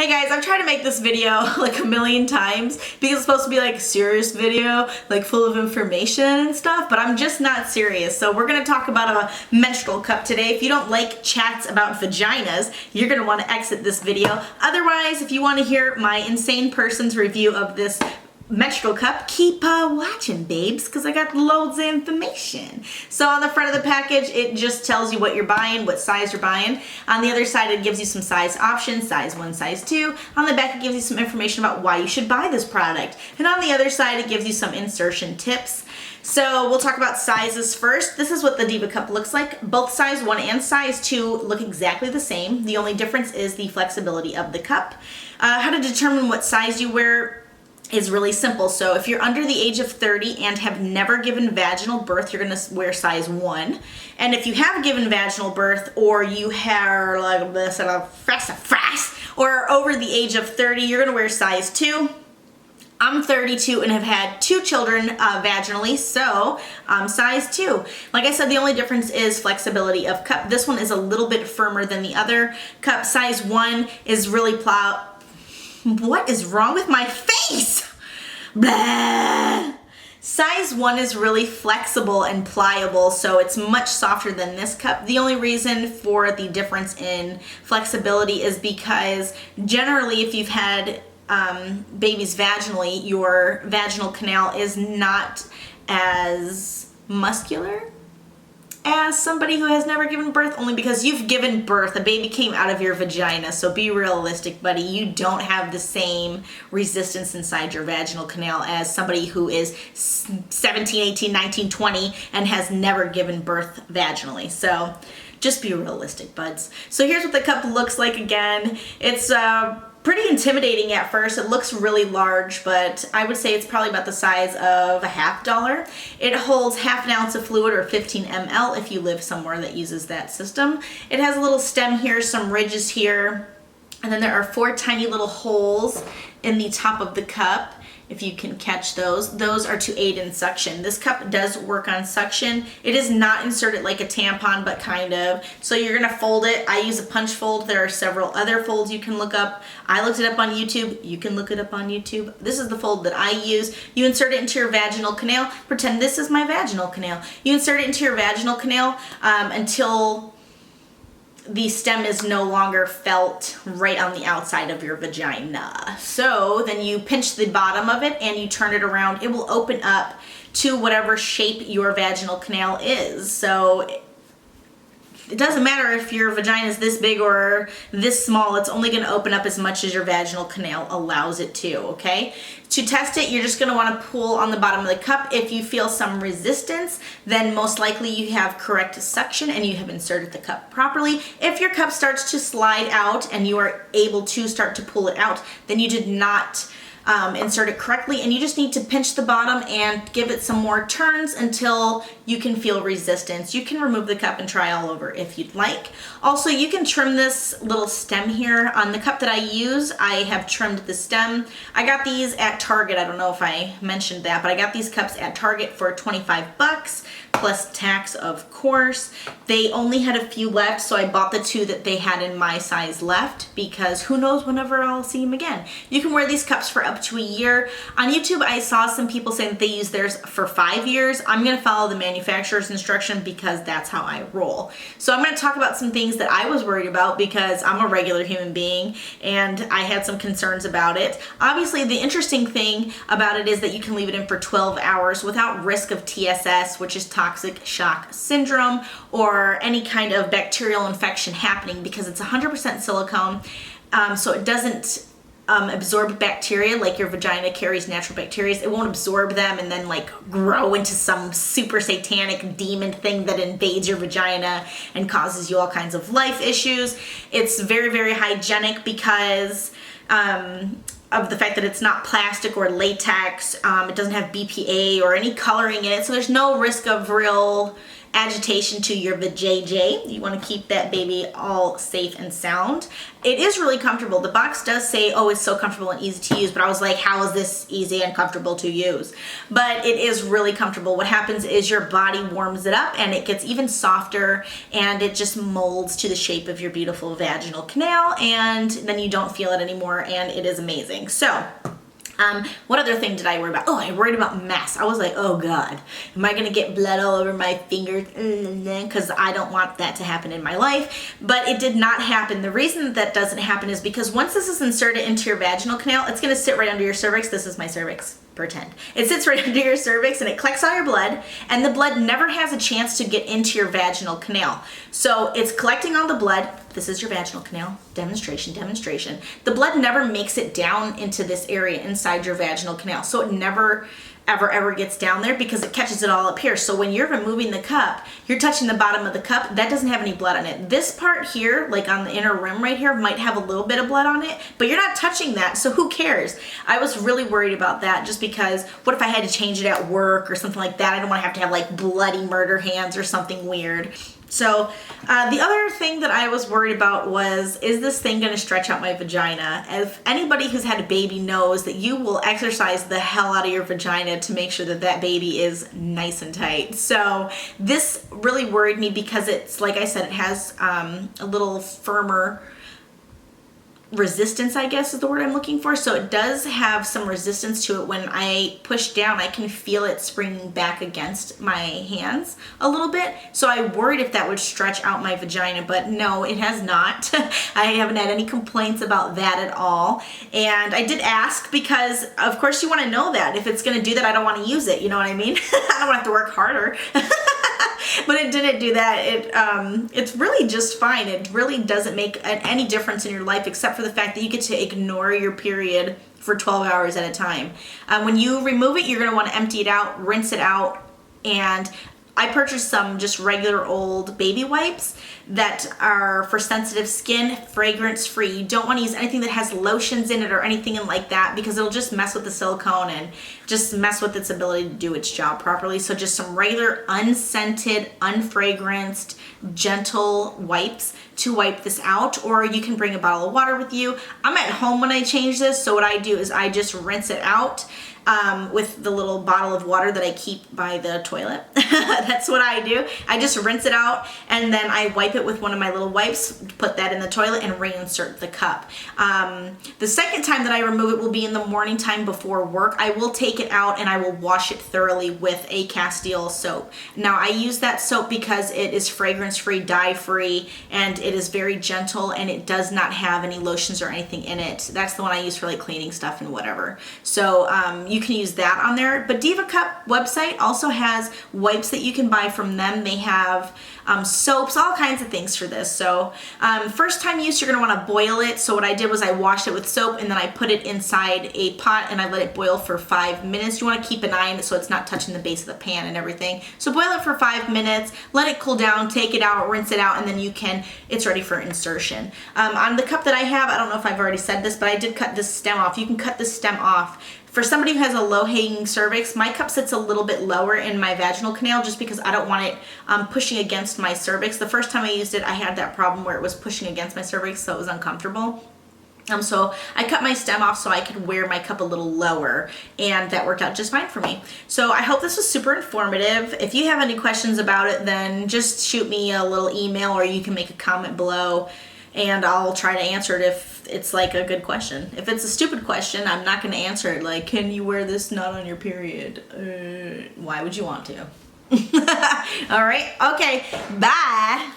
Hey guys, I've tried to make this video like a million times because it's supposed to be like a serious video, like full of information and stuff, but I'm just not serious. So we're gonna talk about a menstrual cup today. If you don't like chats about vaginas, you're gonna wanna exit this video. Otherwise, if you wanna hear my insane person's review of this menstrual cup, keep watching, babes, because I got loads of information. So on the front of the package, it just tells you what you're buying, what size you're buying. On the other side, it gives you some size options, size 1, size 2. On the back, it gives you some information about why you should buy this product. And on the other side, it gives you some insertion tips. So we'll talk about sizes first. This is what the Diva Cup looks like. Both size 1 and size 2 look exactly the same. The only difference is the flexibility of the cup. How to determine what size you wear is really simple. So if you're under the age of 30 and have never given vaginal birth, you're gonna wear size 1. And if you have given vaginal birth or you have like this or are over the age of 30, you're gonna wear size 2. I'm 32 and have had 2 children vaginally, so size 2. Like I said, the only difference is flexibility of cup. This one is a little bit firmer than the other cup. Size 1 is really What is wrong with my face? Blah. Size 1 is really flexible and pliable, so it's much softer than this cup. The only reason for the difference in flexibility is because generally if you've had babies vaginally, your vaginal canal is not as muscular as somebody who has never given birth, only because you've given birth. A baby came out of your vagina, so be realistic, buddy. You don't have the same resistance inside your vaginal canal as somebody who is 17, 18, 19, 20 and has never given birth vaginally. So just be realistic, buds. So here's what the cup looks like again. It's pretty intimidating at first. It looks really large, but I would say it's probably about the size of a $50. It holds half an ounce of fluid, or 15 ml if you live somewhere that uses that system. It has a little stem here, some ridges here, and then there are 4 tiny little holes in the top of the cup. If you can catch those are to aid in suction. This cup does work on suction. It is not inserted like a tampon, but kind of. So you're gonna fold it. I use a punch fold. There are several other folds you can look up. I looked it up on YouTube. You can look it up on YouTube. This is the fold that I use. You insert it into your vaginal canal. Pretend this is my vaginal canal. You insert it into your vaginal canal until the stem is no longer felt right on the outside of your vagina. So then you pinch the bottom of it and you turn it around. It will open up to whatever shape your vaginal canal is. So it doesn't matter if your vagina is this big or this small, it's only gonna open up as much as your vaginal canal allows it to, okay? To test it, you're just gonna wanna pull on the bottom of the cup. If you feel some resistance, then most likely you have correct suction and you have inserted the cup properly. If your cup starts to slide out and you are able to start to pull it out, then you did not insert it correctly, and you just need to pinch the bottom and give it some more turns until you can feel resistance. You can remove the cup and try all over if you'd like. Also, you can trim this little stem here. On the cup that I use, I have trimmed the stem. I got these at Target. I don't know if I mentioned that, but I got these cups at Target for 25 bucks plus tax, of course. They only had a few left, so I bought the 2 that they had in my size left, because who knows whenever I'll see them again. You can wear these cups for up to a year. On YouTube, I saw some people saying that they use theirs for 5 years. I'm gonna follow the manufacturer's instruction because that's how I roll. So I'm gonna talk about some things that I was worried about because I'm a regular human being and I had some concerns about it. Obviously, the interesting thing about it is that you can leave it in for 12 hours without risk of TSS, which is toxic shock syndrome, or any kind of bacterial infection happening, because it's 100% silicone, so it doesn't absorb bacteria like your vagina carries natural bacteria. It won't absorb them and then like grow into some super satanic demon thing that invades your vagina and causes you all kinds of life issues. It's very, very hygienic because of the fact that it's not plastic or latex. It doesn't have BPA or any coloring in it, so there's no risk of real agitation to your vajayjay. You want to keep that baby all safe and sound. It is really comfortable. The box does say, oh, it's so comfortable and easy to use, but I was like, how is this easy and comfortable to use? But it is really comfortable. What happens is your body warms it up and it gets even softer, and it just molds to the shape of your beautiful vaginal canal, and then you don't feel it anymore, and it is amazing. So what other thing did I worry about? Oh, I worried about mess. I was like, oh God, am I gonna get blood all over my fingers? Because I don't want that to happen in my life. But it did not happen. The reason that doesn't happen is because once this is inserted into your vaginal canal, it's gonna sit right under your cervix. This is my cervix. Pretend. It sits right under your cervix and it collects all your blood, and the blood never has a chance to get into your vaginal canal. So it's collecting all the blood. This is your vaginal canal. Demonstration. The blood never makes it down into this area inside your vaginal canal. So it never ever gets down there because it catches it all up here. So when you're removing the cup, you're touching the bottom of the cup. That doesn't have any blood on it. This part here, like on the inner rim right here, might have a little bit of blood on it, but you're not touching that, so who cares? I was really worried about that just because what if I had to change it at work or something like that? I don't want to have like bloody murder hands or something weird. So the other thing that I was worried about was, is this thing going to stretch out my vagina? If anybody who's had a baby knows that you will exercise the hell out of your vagina to make sure that that baby is nice and tight. So this really worried me because it's, like I said, it has a little firmer resistance, I guess is the word I'm looking for. So it does have some resistance to it. When I push down, I can feel it springing back against my hands a little bit. So I worried if that would stretch out my vagina, but no, it has not. I haven't had any complaints about that at all. And I did ask because, of course, you want to know that. If it's going to do that, I don't want to use it. You know what I mean? I don't have to work harder. But it didn't do that. It's really just fine. It really doesn't make any difference in your life except for the fact that you get to ignore your period for 12 hours at a time. When you remove it, you're going to want to empty it out, rinse it out, and I purchased some just regular old baby wipes that are for sensitive skin, fragrance free. You don't want to use anything that has lotions in it or anything like that because it'll just mess with the silicone and just mess with its ability to do its job properly. So just some regular unscented, unfragranced, gentle wipes to wipe this out, or you can bring a bottle of water with you. I'm at home when I change this, so what I do is I just rinse it out with the little bottle of water that I keep by the toilet. That's what I do. I just rinse it out and then I wipe it with one of my little wipes, put that in the toilet, and reinsert the cup. The second time that I remove it will be in the morning time before work. I will take it out and I will wash it thoroughly with a Castile soap. Now I use that soap because it is fragrance free, dye free, and it is very gentle, and it does not have any lotions or anything in it. That's the one I use for like cleaning stuff and whatever. So you can use that on there. But Diva Cup website also has wipes that you can buy from them. They have soaps, all kinds of things for this. So first time use, you're going to want to boil it. So what I did was I washed it with soap and then I put it inside a pot and I let it boil for 5 minutes. You want to keep an eye on it so it's not touching the base of the pan and everything. So boil it for 5 minutes, let it cool down, take it out, rinse it out, and then it's ready for insertion. On the cup that I have, I don't know if I've already said this, but I did cut this stem off. You can cut the stem off. For somebody who has a low-hanging cervix, my cup sits a little bit lower in my vaginal canal just because I don't want it pushing against my cervix. The first time I used it, I had that problem where it was pushing against my cervix, so it was uncomfortable. So I cut my stem off so I could wear my cup a little lower, and that worked out just fine for me. So I hope this was super informative. If you have any questions about it, then just shoot me a little email, or you can make a comment below and I'll try to answer it if it's like a good question. If it's a stupid question, I'm not going to answer it like, can you wear this not on your period? Why would you want to? All right. Okay. Bye.